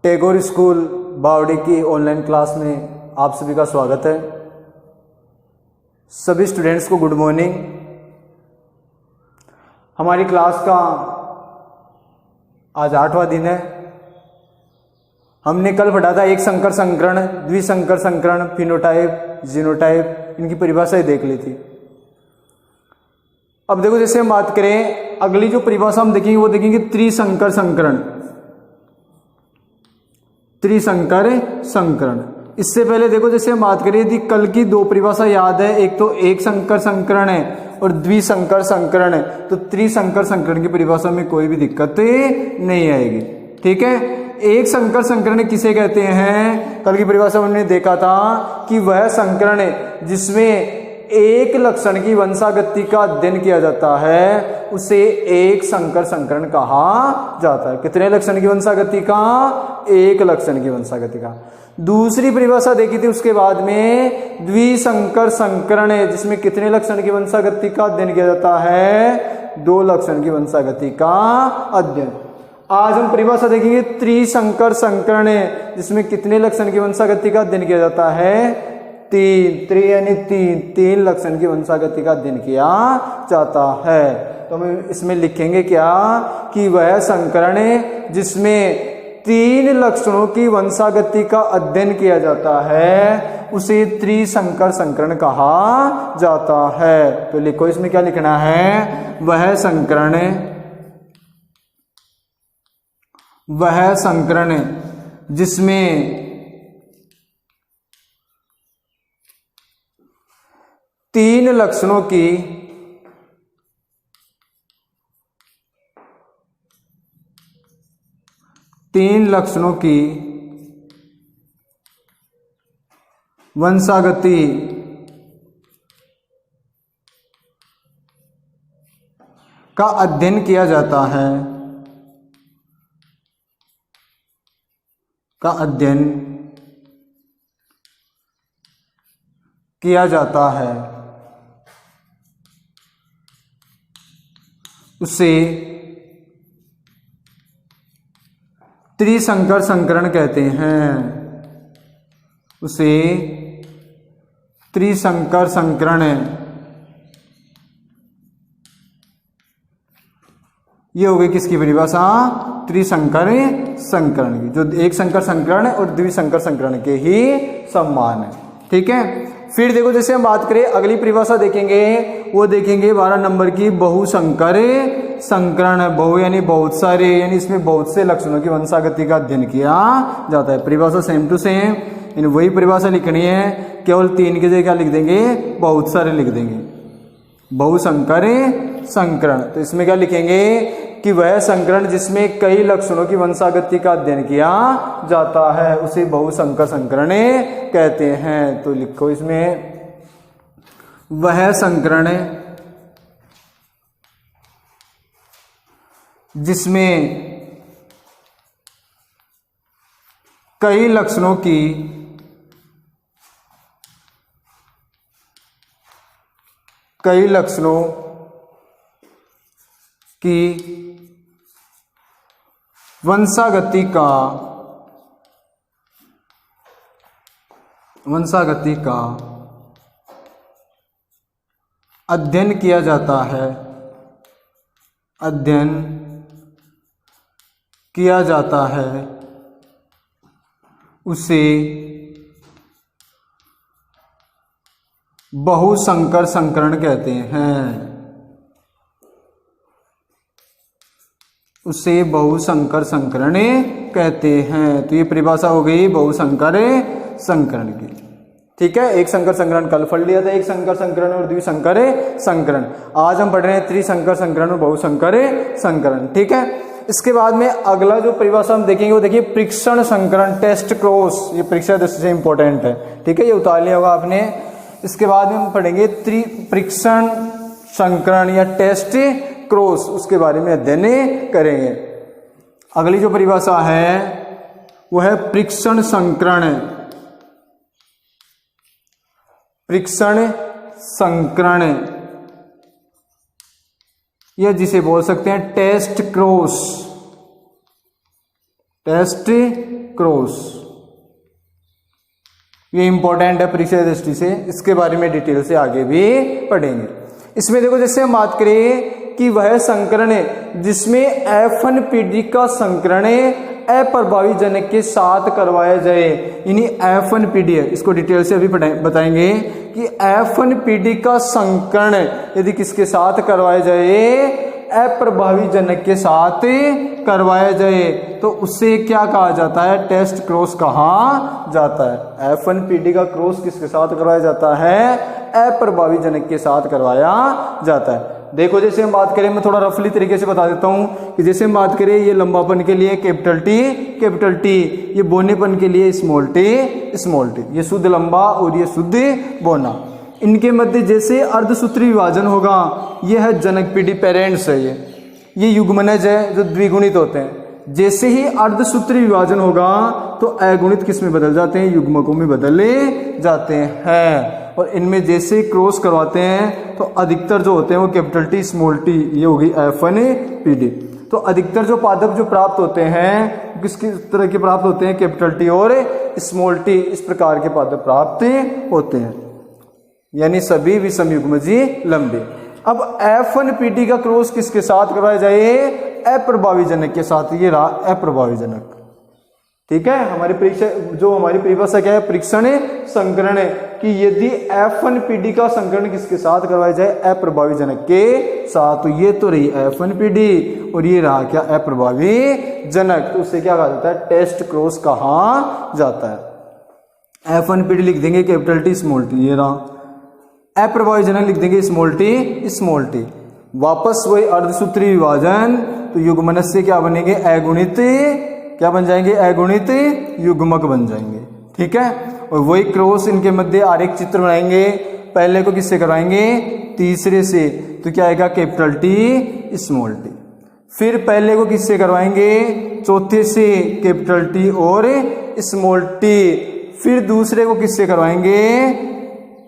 Tagore school बावड़ी की online class में आप सभी का स्वागत है। सभी स्टूडेंट्स को गुड मॉर्निंग। हमारी क्लास का आज 8वां दिन है। हमने कल पढ़ा था एक संकर संकरण, द्विसंकर संकरण, फिनोटाइप, जीनोटाइप, इनकी परिभाषाएं देख ली थी। अब देखो, जैसे हम बात करें, अगली जो परिभाषा हम देखेंगे वो देखेंगे त्रिसंकर संकरण। त्रिसंकर संकरण। इससे पहले देखो, जैसे हम बात करें, यदि कल की दो परिभाषा याद है, एक तो एक संकर संकरण है और द्विसंकर संकरण है, तो त्रिसंकर संकरण की परिभाषा में कोई भी दिक्कत नहीं आएगी। ठीक है। एक संकर संकरण किसे कहते हैं? कल की परिभाषा में हमने देखा था कि वह संकरण है जिसमें एक लक्षण की वंशागति का अध्ययन किया जाता है, उसे एक संकर संकरण कहा जाता है। कितने लक्षण की वंशागति का? एक लक्षण की वंशागति का। दूसरी परिभाषा देखी थी उसके बाद में, द्विसंकर संकरण है जिसमें कितने लक्षण की वंशागति का अध्ययन किया जाता है? दो लक्षण की वंशागति का अध्ययन। आज हम परिभाषा देखेंगे त्रिसंकर संकरण है जिसमें कितने लक्षण की वंशागति का अध्ययन किया जाता है? तीन लक्षण की वंशागति का अध्ययन किया जाता है। तो हम इसमें लिखेंगे क्या कि वह संकरण है जिसमें तीन लक्षणों की वंशागति का अध्ययन किया जाता है, उसे त्रिसंकर संकरण कहा जाता है। तो लिखो, इसमें क्या लिखना है? वह संकरण है, वह संकरण है जिसमें तीन लक्षणों की वंशागति का अध्ययन किया जाता है, उसे त्रिसंकर संकरण कहते हैं। उसे त्रिसंकर संकरण है। ये हो गई किसकी परिभाषा? त्रिसंकर संकरण की, जो एक संकर संकरण है और द्विसंकर संकरण के ही समान है। ठीक है। फिर देखो, जैसे हम बात करें, अगली परिभाषा देखेंगे, वो देखेंगे 12 नंबर की, बहुसंकर संकरण है। बहु यानी बहुत सारे, यानी इसमें बहुत से लक्षणों की वंशागति का अध्ययन किया जाता है। परिभाषा सेम टू सेम, इन वही परिभाषा लिखनी है, केवल तीन की जगह क्या लिख देंगे? बहुत सारे लिख देंगे। बहुसंकर संकरण, तो इसमें क्या लिखेंगे कि वह संकरण जिसमें कई लक्षणों की वंशागति का अध्ययन किया जाता है, उसे बहुसंकर संकरण कहते हैं। तो लिखो इसमें, वह संकरण है जिसमें कई लक्षणों की वंशागति का अध्ययन किया जाता है, उसे बहुसंकर संकरण कहते हैं। उसे बहुसंकर संकरण कहते हैं। तो ये परिभाषा हो गई बहुसंकर संकरण की। ठीक है। एक संकर संकरण कल पढ़ लिया था, एक संकर संकरण और द्विसंकर संकरण। आज हम पढ़ रहे हैं त्रिसंकर संकरण और बहुसंकर संकरण। ठीक है। इसके बाद में अगला जो परिभाषा हम देखेंगे वो देखिए परीक्षण संकरण, टेस्ट क्रॉस। ये परीक्षा दृष्टि से इंपॉर्टेंट है। ठीक है, ये उतार लिया होगा आपने। इसके बाद में हम पढ़ेंगे परीक्षण संकरण या टेस्ट क्रॉस, उसके बारे में अध्ययन करेंगे। अगली जो परिभाषा है वो है परीक्षण संकरण। परीक्षण संकरण या जिसे बोल सकते हैं टेस्ट क्रॉस। Test cross. ये इंपॉर्टेंट है परीक्षा की दृष्टि से, इसके बारे में डिटेल से आगे भी पढ़ेंगे। इसमें देखो जैसे हम बात करें कि वह संकरण है जिसमें F1PD का संकरण अप्रभावी जनक के साथ करवाया जाए, यानी F1PD है, इसको डिटेल से अभी बताएंगे कि F1PD का संकरण यदि किसके साथ करवाया जाए, अप्रभावी जनक के साथ करवाया जाए तो उससे क्या कहा जाता है, टेस्ट क्रॉस कहा जाता है। F1PD का क्रॉस किसके साथ करवाया जाता है, अप्रभावी जनक के साथ करवाया जाता है। देखो जैसे हम बात करें, मैं थोड़ा रफली तरीके से बता देता हूं कि जैसे हम बात करें ये लंबापन के लिए कैपिटल टी, ये बोनेपन के लिए स्मॉल टी, ये शुद्ध लंबा और ये शुद्ध बोना। इनके मध्य जैसे अर्धसूत्री विभाजन होगा, ये है जनक पीढ़ी, पेरेंट्स है, ये युग्मनज है जो द्विगुणित होते हैं। जैसे ही अर्धसूत्री विभाजन होगा तो अगुणित किस में बदल जाते हैं, युग्मकों में बदले जाते हैं। और इनमें जैसे क्रॉस करवाते हैं तो अधिकतर जो होते हैं वो कैपिटल टी स्मॉल टी, ये होगी F1PD। तो अधिकतर जो पादप जो प्राप्त होते हैं किस तरह के प्राप्त होते हैं, कैपिटल टी और स्मॉल टी, इस प्रकार के पादप प्राप्त होते हैं, यानी सभी विषम युग्मजी लंबे। अब F1PD का क्रॉस किसके साथ करवाया जाए, अप्रभावी जनक के साथ, ये रहा अप्रभावी जनक। ठीक है, हमारी परीक्षा जो हमारी परिभाषा क्या है, परीक्षण संकरण है कि यदि F1PD का संकरण किसके साथ करवाया जाए, अप्रभावी जनक के साथ। तो ये तो रही F1PD और ये रहा क्या, अप्रभावी जनक, तो उससे क्या कहा जाता है, टेस्ट क्रॉस कहा जाता है। F1PD लिख देंगे कैपिटल टी स्मॉल टी, ये रहा। अप्रभावी जनक लिख देंगे स्मॉल टी। वापस वही अर्धसूत्री विभाजन, तो युग्मनज से क्या बनेंगे, अगुणित, क्या बन जाएंगे, अगुणित युग्मक बन जाएंगे। ठीक है, और वही क्रॉस इनके मध्य आरेख चित्र बनाएंगे। पहले को किससे करवाएंगे, तीसरे से, तो क्या आएगा, कैपिटल टी स्मॉल टी। फिर पहले को किससे करवाएंगे, चौथे से, कैपिटल टी और स्मॉल टी। फिर दूसरे को किससे करवाएंगे,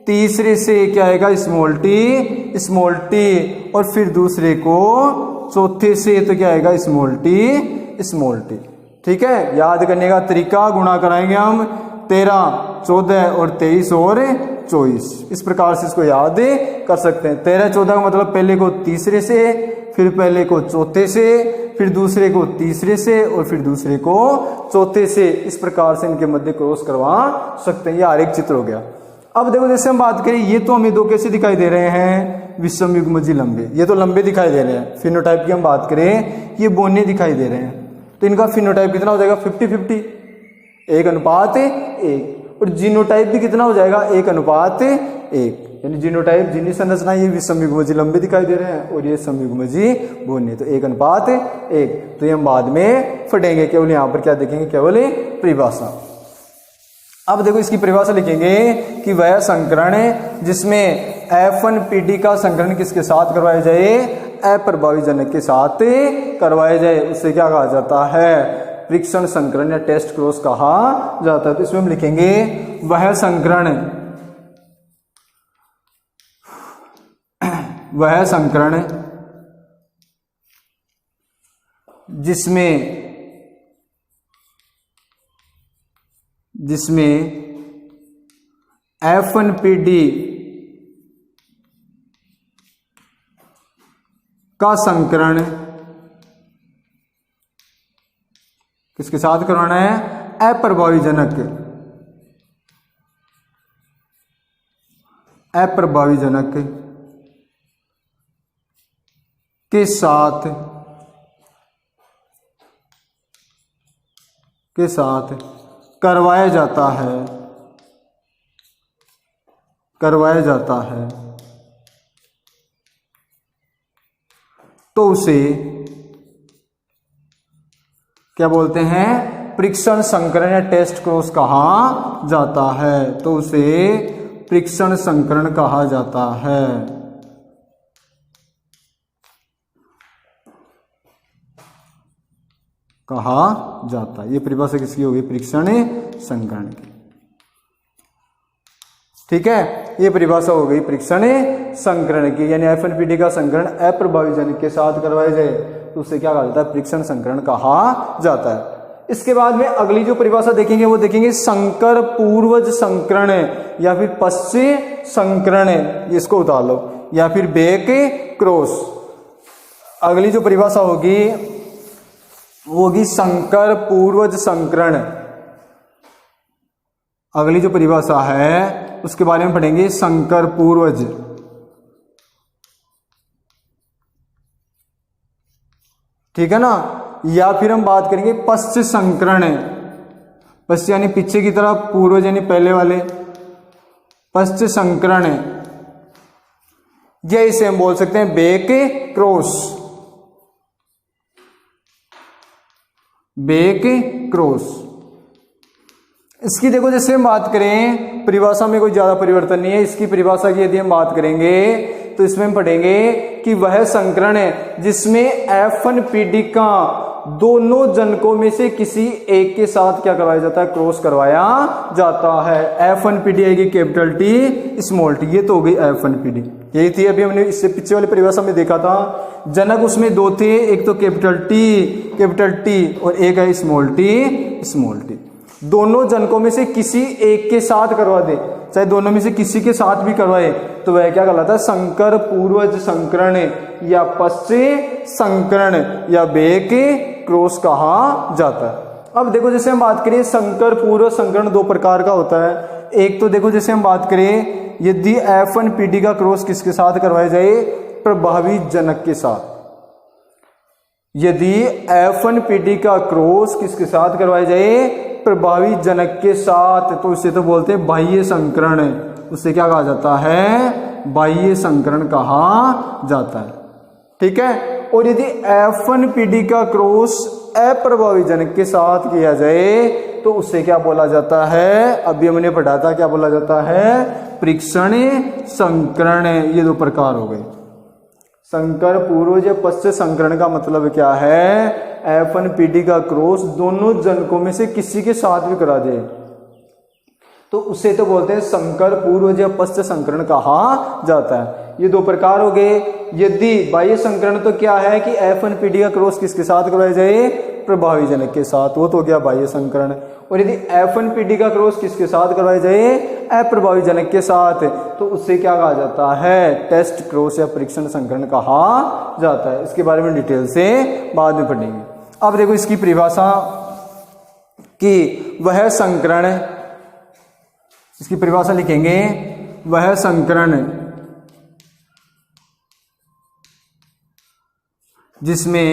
तीसरे से, क्या आएगा, स्मॉल टी, और फिर दूसरे को चौथे से, तो क्या आएगा, स्मॉल टी। ठीक है, याद करने का तरीका, गुणा कराएंगे हम 13, 14 और 23 और 24, इस प्रकार से इसको याद कर सकते हैं। 13, 14 का मतलब पहले को तीसरे से, फिर पहले को चौथे से, फिर दूसरे को तीसरे से और फिर दूसरे को चौथे से, इस प्रकार से इनके मध्य क्रॉस करवा सकते हैं। ये आरेख चित्र हो गया। अब देखो जैसे हम बात करें, ये तो हमें दो कैसे दिखाई दे रहे हैं, विषम युग्मजी लंबे, ये तो लंबे दिखाई दे रहे हैं। फिनोटाइप की हम बात करें, ये बोने दिखाई दे रहे हैं, तो इनका फिनोटाइप कितना हो जाएगा, 50-50, 1:1। और जीनोटाइप भी कितना हो जाएगा, 1:1, यानी जीनोटाइप, जीनी संरचना, ये विषम युग्मजी लंबे दिखाई दे रहे हैं और ये समयुग्मजी बोने, तो 1:1। तो ये हम बाद में पढ़ेंगे, केवल यहाँ पर क्या देखेंगे, केवल परिभाषा। अब देखो इसकी परिभाषा लिखेंगे कि वह संकरण है जिसमें F1PD का संकरण किसके साथ करवाया जाए, अप्रभावी जनक के साथ करवाया जाए, उससे क्या कहा जाता है, परीक्षण संकरण या टेस्ट क्रॉस कहा जाता है। तो इसमें हम लिखेंगे वह संकरण जिसमें F1PD का संकरण किसके साथ करवाना है, अप्रभावी जनक के साथ करवाया जाता है, तो उसे क्या बोलते हैं, परीक्षण संकरण या टेस्ट क्रॉस कहा जाता है। तो उसे परीक्षण संकरण कहा जाता है। ये परिभाषा किसकी होगी, परीक्षण संकरण की। ठीक है, ये परिभाषा हो गई परीक्षण संकरण की, यानी F1PD का संकरण अप्रभावी जनक के साथ करवाया जाए तो उससे क्या कहा जाता है, परीक्षण संकरण कहा जाता है। इसके बाद में अगली जो परिभाषा देखेंगे वो देखेंगे संकर पूर्वज संकरण या फिर पश्चिम संकरण, इसको उतार लो, या फिर बैक क्रॉस। अगली जो परिभाषा होगी वो होगी संकर पूर्वज संकरण। अगली जो परिभाषा है उसके बारे में पढ़ेंगे संकर पूर्वज। ठीक है ना। या फिर हम बात करेंगे पश्च संकरण, पश्च यानी पीछे की तरफ, पूर्वज यानी पहले वाले, पश्च संकरण, या इसे हम बोल सकते हैं बैक क्रॉस, बैक क्रॉस। इसकी देखो जैसे हम बात करें परिभाषा में कोई ज्यादा परिवर्तन नहीं है। इसकी परिभाषा की यदि हम बात करेंगे तो इसमें हम पढ़ेंगे कि वह संकरण है जिसमें F1PD का दोनों जनकों में से किसी एक के साथ क्या करवाया जाता है, क्रॉस करवाया जाता है। F1PD आएगी कैपिटल टी स्मॉल टी, ये तो हो गई F1PD। यही थी अभी हमने इससे पीछे वाली परिभाषा में देखा था, जनक उसमें दो थे, एक तो कैपिटल टी और एक है स्मॉल टी। दोनों जनकों में से किसी एक के साथ करवा दे, चाहे दोनों में से किसी के साथ भी करवाए, तो वह क्या कहलाता है, संकर पूर्वज संकरण या पश्चिम संकरण या बैक क्रॉस कहा जाता है। अब देखो जैसे हम बात करें संकर पूर्वज संकरण दो प्रकार का होता है। एक तो देखो जैसे हम बात करें यदि F1PD का क्रॉस किसके साथ करवाया जाए, प्रभावी जनक के साथ। यदि F1PD का क्रॉस किसके साथ करवाया जाए, प्रभावी जनक के साथ, तो उसे तो बोलते हैं बाह्य संकरण। उसे क्या कहा जाता है, बाह्य संकरण कहा जाता है। ठीक है। और यदि F1PD का क्रॉस अप्रभावी जनक के साथ किया जाए तो उसे क्या बोला जाता है, अभी हमने पढ़ा था, क्या बोला जाता है, परीक्षण संकरण। ये दो प्रकार हो गए। संकर पूर्वज या पश्चिम संकरण का मतलब क्या है, F1PD का क्रॉस दोनों जनकों में से किसी के साथ भी करा दे तो उसे तो बोलते हैं संकर पूर्वज या पश्च संकरण कहा जाता है। ये दो प्रकार हो गए। यदि बाह्य संकरण तो क्या है कि F1PD का क्रॉस किसके साथ करवाया जाए, प्रभावी जनक के साथ, वो तो हो गया बाह्य संकरण। और यदि F1PD का क्रॉस किसके साथ करवाया जाए, अप्रभावी जनक के साथ, तो उससे क्या कहा जाता है, टेस्ट क्रॉस या परीक्षण संकरण कहा जाता है। इसके बारे में डिटेल से बाद में पढ़ेंगे। अब देखो इसकी परिभाषा कि वह संकरण, इसकी परिभाषा लिखेंगे, वह संकरण जिसमें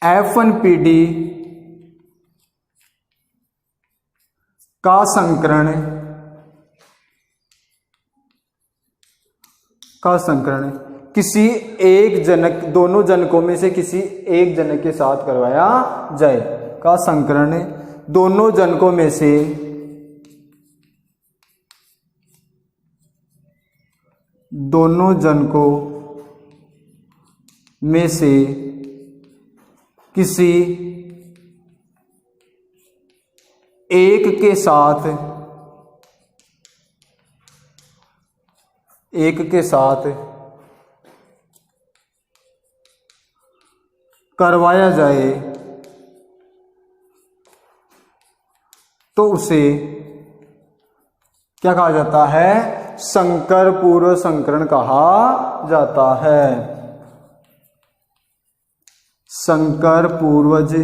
F1PD का संकरण किसी एक जनक, दोनों जनकों में से किसी एक जनक के साथ करवाया जाए, का संकरण दोनों जनकों में से किसी एक के साथ करवाया जाए तो उसे क्या कहा जाता है, संकर पूर्व संकरण कहा जाता है। संकर पूर्वज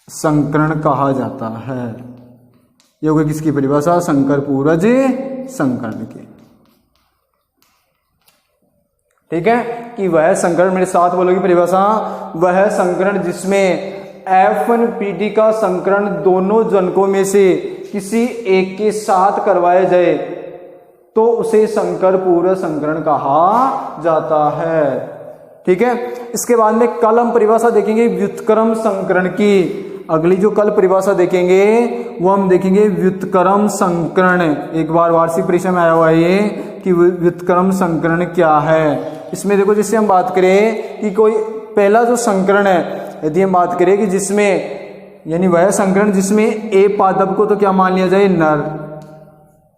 संकरण कहा जाता है। ये होगी किसकी परिभाषा, संकर पूर्वज संकरण की। ठीक है, कि वह संकरण, मेरे साथ बोलोगी परिभाषा, वह संकरण जिसमें F1PD का संकरण दोनों जनकों में से किसी एक के साथ करवाया जाए तो उसे संकर पूर्व संकरण कहा जाता है। ठीक है। इसके बाद में कल हम परिभाषा देखेंगे व्युत्क्रम संकरण की। अगली जो कल परिभाषा देखेंगे वो हम देखेंगे व्युत्क्रम संकरण। एक बार वार्षिक परीक्षा में आया हुआ है ये कि व्युत्क्रम संकरण क्या है। इसमें देखो जैसे हम बात करें कि कोई पहला जो संकरण है, यदि हम बात करें कि जिसमें, यानी वह संकरण जिसमें ए पादप को तो क्या मान लिया जाए, नर,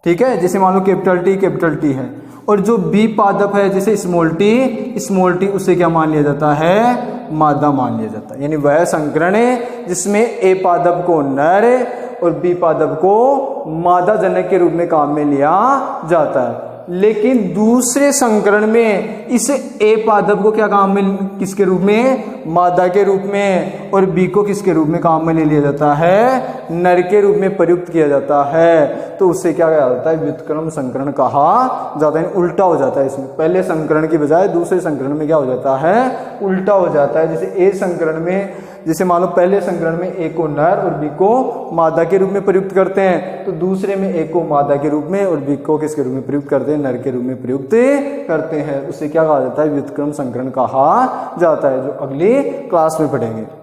ठीक है, जैसे मान लो कैपिटल टी है, और जो बी पादप है जैसे स्मॉल टी, उसे क्या मान लिया जाता है, मादा मान लिया जाता है। यानी वह संकरण है जिसमें ए पादप को नर और बी पादप को मादा जनक के रूप में काम में लिया जाता है। लेकिन दूसरे संकरण में इस ए पादप को क्या काम में, किसके रूप में, मादा के रूप में, और बी को किसके रूप में काम में ले लिया जाता है, नर के रूप में प्रयुक्त किया जाता है। तो उससे क्या कहा जाता है, व्युत्क्रम संकरण कहा जाता है। उल्टा हो जाता है, इसमें पहले संकरण की बजाय दूसरे संकरण में क्या हो जाता है, उल्टा हो जाता है। जैसे ए संकरण में, जैसे मान लो पहले संकरण में ए को नर और बी को मादा के रूप में प्रयुक्त करते हैं, तो दूसरे में ए को मादा के रूप में और बी को किसके रूप में प्रयुक्त करते हैं, नर के रूप में प्रयुक्त करते हैं। उसे क्या कहा जाता है, व्युत्क्रम संकरण कहा जाता है, जो अगली क्लास में पढ़ेंगे।